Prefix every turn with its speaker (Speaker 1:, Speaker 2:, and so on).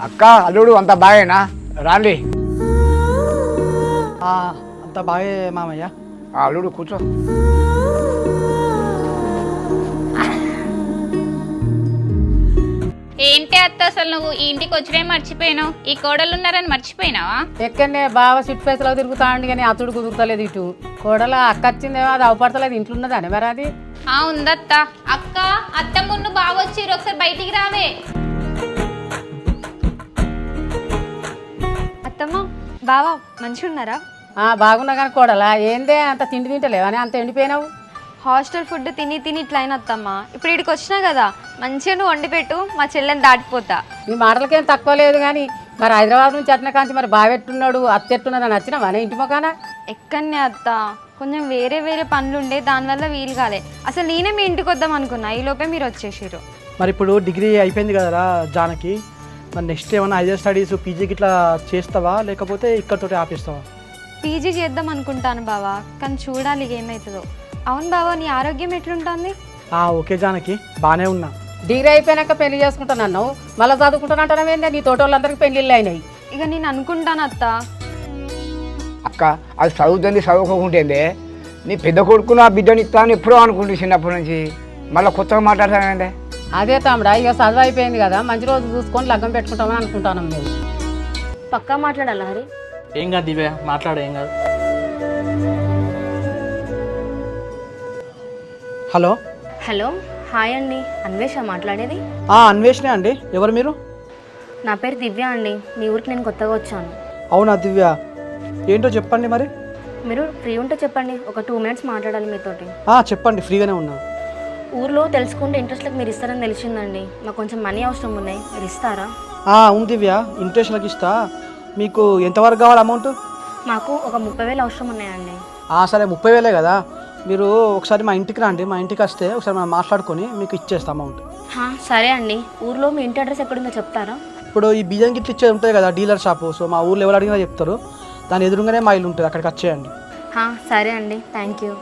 Speaker 1: అక్క అల్లుడు అంత బాగేనా రాండి.
Speaker 2: అంత బాగే మామయ్య.
Speaker 1: అల్లుడు కూర్చో.
Speaker 3: ఏంటి అత్త అసలు నువ్వు ఈ ఇంటికి వచ్చినే మర్చిపోయినావు? ఈ కోడలు ఉన్నారని మర్చిపోయినావా?
Speaker 4: ఎక్కడనే బావ సిట్ ఫేస్లో తిరుగుతాండి కానీ అతుడు కుదురుతలేదు. ఇటు కోడల అక్క వచ్చిందేమో అది అవపడతలేదు. ఇంట్లో ఉన్నదానే మరి అది
Speaker 3: ఉందత్త. అక్క అత్త మున్ను బావ వచ్చిర్రు, ఒకసారి బయటికి రావే.
Speaker 5: అత్తమ్మ బావా మంచిగా ఉన్నారా?
Speaker 4: బాగున్నా కానీ కోడల ఏందే అంత తిండి తింటలేవు అని అంత ఎండిపోయినావు.
Speaker 5: హాస్టల్ ఫుడ్ తిని తిని ఇట్లా అయిన అత్తమ్మ. ఇప్పుడు ఇక్కడికి వచ్చినా కదా మంచిగా నువ్వు వండి పెట్టు, మా చెల్లెని దాటిపోతా.
Speaker 4: నీ మాటలకేం తక్కువ లేదు కానీ మరి హైదరాబాద్ నుంచి అట్న కాంచి మరి బావెట్టున్నాడు అత్తెట్టున్నదని వచ్చినావా నీ ఇంటి మొక్కన?
Speaker 5: ఎక్కడనే అత్త కొంచెం వేరే వేరే పనులు ఉండే, దానివల్ల వీలు కాలే. అసలు నేనే మీ ఇంటికి వద్దాం అనుకున్నా, ఈ లోపే మీరు వచ్చేసారు.
Speaker 2: మరి ఇప్పుడు డిగ్రీ అయిపోయింది కదరా జానకి, మరి నెక్స్ట్ ఏమైనా హైయర్ స్టడీస్ పీజీకి ఇట్లా చేస్తావా లేకపోతే ఇక్కడతోటి ఆపేస్తావా?
Speaker 5: పీజీ చేద్దాం అనుకుంటాను బావా, కానీ చూడాలి ఏమవుతుందో. అవును బావా, నీ ఆరోగ్యం ఎట్లుంటుంది?
Speaker 2: ఓకే జానకి, బాగానే ఉన్నా.
Speaker 4: డిగ్రీ అయిపోయాక పెళ్లి చేసుకుంటాను మళ్ళీ చదువుకుంటానంటావు ఏందే? నీ తోటోళ్ళందరికీ పెళ్ళిళ్ళు అయినాయి.
Speaker 5: ఇక నేను అనుకుంటాను అత్త.
Speaker 1: అక్క అది చదువుతుంది చదువుకోకుంటేందే నీ పెద్ద కొడుకును ఆ బిడ్డని ఇస్తాను ఎప్పుడో అనుకుంటే చిన్నప్పటి నుంచి మళ్ళీ కొత్తగా మాట్లాడతానండి.
Speaker 4: అదే తమ్ముడా, ఇక చదువు అయిపోయింది కదా మంచి రోజు చూసుకొని లగ్గం పెట్టుకుంటామని అనుకుంటాను మేము.
Speaker 6: పక్కా మాట్లాడాలా హరి?
Speaker 2: ఏం కాదు దివ్య, మాట్లాడు, ఏం కాదు. హలో
Speaker 6: హలో, హాయ్ అండి, అన్వేష మాట్లాడేది?
Speaker 2: అన్వేషణే అండి. ఎవరు మీరు?
Speaker 6: నా పేరు దివ్య అండి, మీ ఊరికి నేను కొత్తగా వచ్చాను.
Speaker 2: అవునా దివ్య, ఏంటో చెప్పండి మరి.
Speaker 6: మీరు ఫ్రీ ఉంటే చెప్పండి, ఒక 2 మినిట్స్ మాట్లాడాలి మీతోటి.
Speaker 2: చెప్పండి, ఫ్రీగానే ఉన్నా.
Speaker 6: ఊర్లో తెలుసుకుంటే ఇంట్రెస్ట్లకు మీరు ఇస్తారని తెలిసిందండి. మాకు కొంచెం మనీ అవసరం ఉన్నాయి, మీరు ఇస్తారా?
Speaker 2: అవును దివ్య, ఇంట్రెస్ట్లకు ఇస్తా. మీకు ఎంతవరకు కావాలి అమౌంట్?
Speaker 6: మాకు ఒక 30,000 అవసరం ఉన్నాయండి.
Speaker 2: సరే, 30,000 కదా. మీరు ఒకసారి మా ఇంటికి రండి, మా ఇంటికి వస్తే ఒకసారి మనం మాట్లాడుకొని మీకు ఇచ్చేస్తాం అమౌంట్.
Speaker 6: సరే అండి, ఊర్లో మీ ఇంటి అడ్రస్ ఎక్కడుందో చెప్తారా?
Speaker 2: ఇప్పుడు ఈ బియ్యం గిట్లు ఇచ్చేది ఉంటుంది కదా డీలర్ షాపు, సో మా ఊర్లో ఎవరు అడిగినా చెప్తారు. దాని ఎదురుగానే మా ఇల్లు ఉంటుంది, అక్కడికి వచ్చేయండి.
Speaker 6: సరే అండి, థ్యాంక్ యూ.